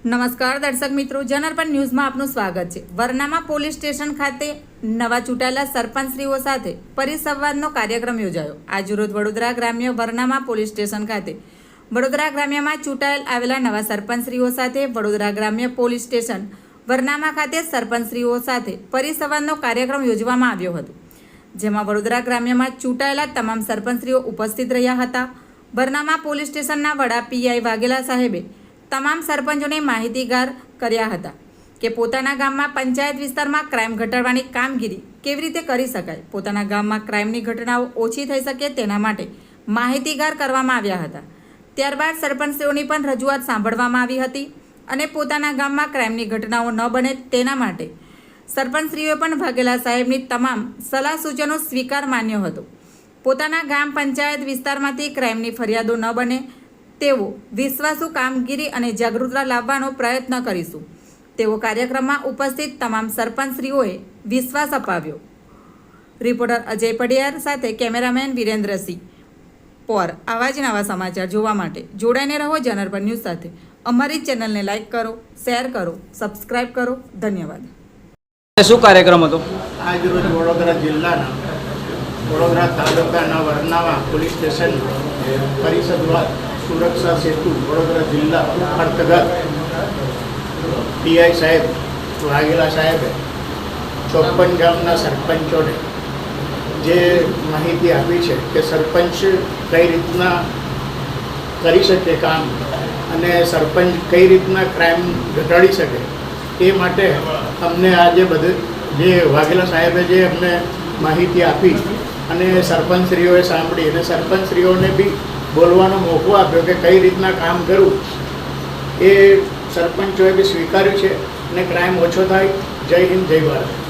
નમસ્કાર દર્શક મિત્રો, જનરપન ન્યૂઝમાં આપનું સ્વાગત છે। વરનામા પોલીસ સ્ટેશન ખાતે નવા ચૂંટાયેલા સરપંચશ્રીઓ સાથે પરિસંવાદનો કાર્યક્રમ યોજાયો। આજરોજ વડોદરા ગ્રામ્ય વરનામા પોલીસ સ્ટેશન ખાતે વડોદરા ગ્રામ્યમાં ચૂંટાયેલ આવેલા નવા સરપંચશ્રીઓ સાથે વડોદરા ગ્રામ્ય પોલીસ સ્ટેશન વરનામા ખાતે સરપંચશ્રીઓ સાથે પરિસંવાદનો કાર્યક્રમ યોજવામાં આવ્યો હતો, જેમાં વડોદરા ગ્રામ્યમાં ચૂંટાયેલા તમામ સરપંચશ્રીઓ ઉપસ્થિત રહ્યા હતા। વરનામા પોલીસ સ્ટેશનના વડા પીઆઈ વાઘેલા સાહેબે તમામ સરપંચોને માહિતીગાર કર્યા હતા કે પોતાના ગામમાં પંચાયત વિસ્તારમાં ક્રાઇમ ઘટાડવાની કામગીરી કેવી રીતે કરી શકાય, પોતાના ગામમાં ક્રાઇમની ઘટનાઓ ઓછી થઈ શકે તેના માટે માહિતીગાર કરવામાં આવ્યા હતા। ત્યારબાદ સરપંચશ્રીઓની પણ રજૂઆત સાંભળવામાં આવી હતી અને પોતાના ગામમાં ક્રાઇમની ઘટનાઓ ન બને તેના માટે સરપંચશ્રીઓએ પણ વાઘેલા સાહેબની તમામ સલાહ સૂચનો સ્વીકાર માન્યો હતો। પોતાના ગામ પંચાયત વિસ્તારમાંથી ક્રાઇમની ફરિયાદો ન બને તેવો વિશ્વાસુ કામગીરી અને જાગૃતતા લાવવાનો પ્રયત્ન કરીશું તેવો કાર્યક્રમમાં ઉપસ્થિત તમામ સરપંચશ્રીઓએ વિશ્વાસ અપાવ્યો। રિપોર્ટર અજય પડિયાર સાથે કેમેરામેન વિરેન્દ્રસિંહ પોર। આવા જ નવા સમાચાર જોવા માટે જોડાઈને રહો જનરપન ન્યૂઝ સાથે। અમારી ચેનલને લાઇક કરો, શેર કરો, સબસ્ક્રાઇબ કરો। ધન્યવાદ। શું કાર્યક્રમ હતો? આજ રોજ વડોદરા જિલ્લાના વડોદરા તાલુકાના વરનામા પોલીસ સ્ટેશન પરિષદવાદ સુરક્ષા સેતુ વડોદરા જિલ્લા અંતર્ગત પીઆઈ સાહેબ વાઘેલા સાહેબે 54 ગામના સરપંચોને જે માહિતી આપી છે કે સરપંચ કઈ રીતના કરી શકે કામ અને સરપંચ કઈ રીતના ક્રાઇમ ઘટાડી શકે એ માટે અમને આજે બધું જે વાઘેલા સાહેબે જે અમને માહિતી આપી અને સરપંચશ્રીઓએ સાંભળી અને સરપંચશ્રીઓને બી બોલવાનો મોકો આપ્યો કે કઈ રીતના કામ કરવું એ સરપંચોએ બી સ્વીકાર્યું છે અને ક્રાઇમ ઓછો થાય। જય હિન્દ, જય ભારત।